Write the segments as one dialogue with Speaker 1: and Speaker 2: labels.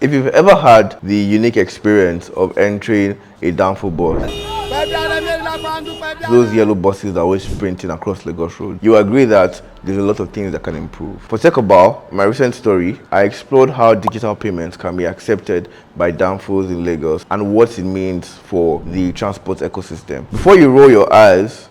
Speaker 1: If you've ever had the unique experience of entering a Danfos bus, those yellow buses that are always sprinting across Lagos Road, you agree that there's a lot of things that can improve. For TechCabal, my recent story, I explored how digital payments can be accepted by Danfos in Lagos and what it means for the transport ecosystem. Before you roll your eyes,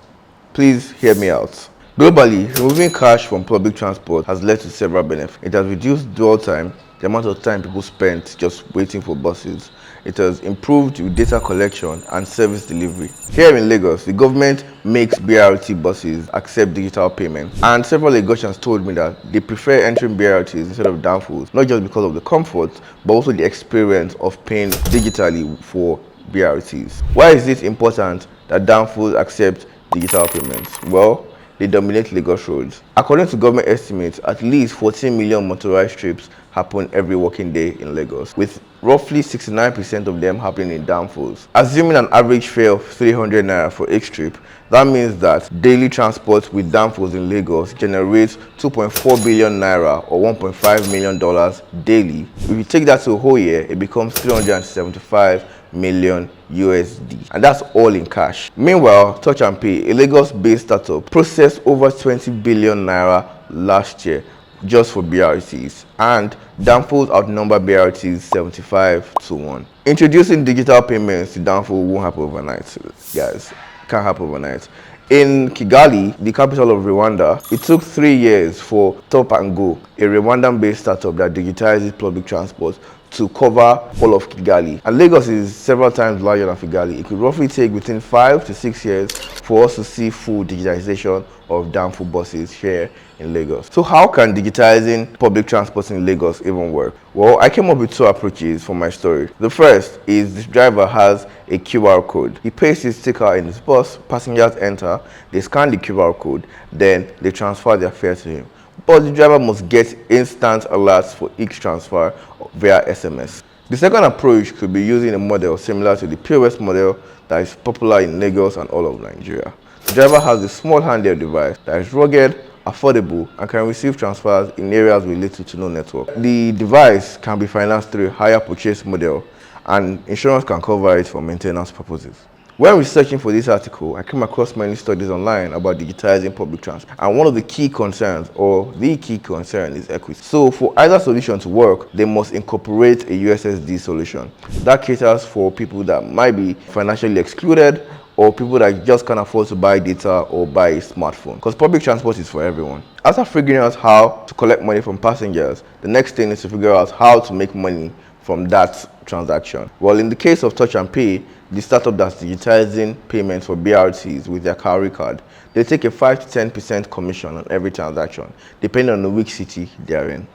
Speaker 1: please hear me out. Globally, removing cash from public transport has led to several benefits. It has reduced dwell time, the amount of time people spend just waiting for buses. It has improved with data collection and service delivery. Here in Lagos, the government makes BRT buses accept digital payments, and several Lagosians told me that they prefer entering BRTs instead of Danfos, not just because of the comfort, but also the experience of paying digitally for BRTs. Why is it important that Danfos accept digital payments? Well, they dominate Lagos roads. According to government estimates, at least 14 million motorized trips happen every working day in Lagos, with roughly 69% of them happening in Danfos. Assuming an average fare of 300 naira for each trip, that means that daily transport with Danfos in Lagos generates 2.4 billion naira or $1.5 million daily. If you take that to a whole year, it becomes 375 million USD, and that's all in cash. Meanwhile, Touch and Pay, a Lagos-based startup, processed over 20 billion naira last year just for BRTs, and Danfos outnumber BRTs 75-1. Introducing digital payments to Danfos won't happen overnight, guys. Can't happen overnight. In Kigali, the capital of Rwanda, it took 3 years for Top and Go, a Rwandan-based startup that digitizes public transport, to cover all of Kigali. And Lagos is several times larger than Kigali. It could roughly take between 5 to 6 years for us to see full digitization of Danfos buses here in Lagos. So how can digitizing public transport in Lagos even work? Well, I came up with 2 approaches for my story. The first is this driver has a QR code. He pastes his sticker in his bus, passengers enter, they scan the QR code, then they transfer their fare to him. But the driver must get instant alerts for each transfer via SMS. The second approach could be using a model similar to the POS model that is popular in Lagos and all of Nigeria. The driver has a small handheld device that is rugged, affordable, and can receive transfers in areas with little to no network. The device can be financed through a hire purchase model, and insurance can cover it for maintenance purposes. When researching for this article, I came across many studies online about digitizing public transport, and one of the key concerns, or the key concern, is equity. So for either solution to work, they must incorporate a USSD solution that caters for people that might be financially excluded, or people that just can't afford to buy data or buy a smartphone, because public transport is for everyone. After figuring out how to collect money from passengers, the next thing is to figure out how to make money from that transaction. Well, in the case of Touch and Pay, the startup that's digitizing payments for BRTs with their Cowrie card, they take a 5 to 10% commission on every transaction, depending on which city they're in.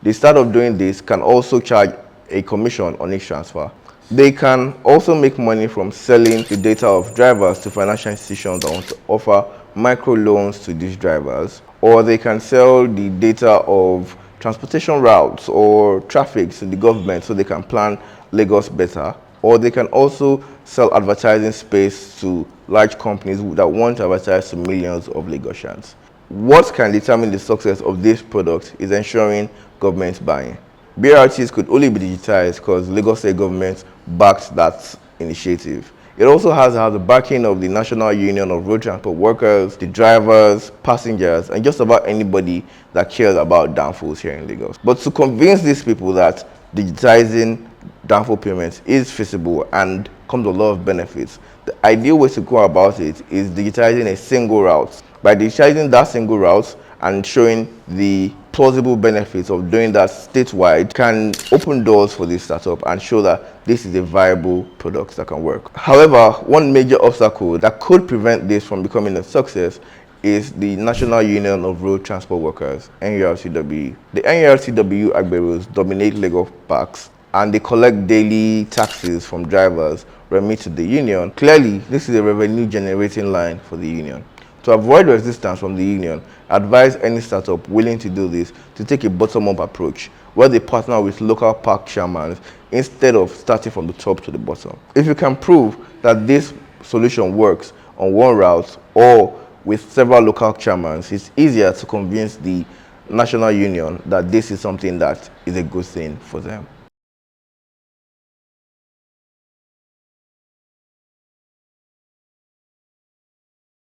Speaker 1: The startup doing this can also charge a commission on each transfer. They can also make money from selling the data of drivers to financial institutions that want to offer micro loans to these drivers, or they can sell the data of transportation routes or traffic to the government so they can plan Lagos better, or they can also sell advertising space to large companies that want to advertise to millions of Lagosians. What can determine the success of this product is ensuring government buy-in. BRTs could only be digitized because Lagos State government backed that initiative. It also has to have the backing of the National Union of Road Transport Workers, the drivers, passengers, and just about anybody that cares about Danfos here in Lagos. But to convince these people that digitizing Danfos payments is feasible and comes with a lot of benefits, the ideal way to go about it is digitizing a single route. By digitizing that single route and showing the plausible benefits of doing that statewide, can open doors for this startup and show that this is a viable product that can work. However, one major obstacle that could prevent this from becoming a success is the National Union of Road Transport Workers, NURTW. The NURTW Agberos dominate Lagos parks, and they collect daily taxes from drivers remit to the union. Clearly, this is a revenue generating line for the union. To avoid resistance from the union, I advise any startup willing to do this to take a bottom-up approach, where they partner with local park chairmen instead of starting from the top to the bottom. If you can prove that this solution works on one route or with several local chairmen, it's easier to convince the national union that this is something that is a good thing for them.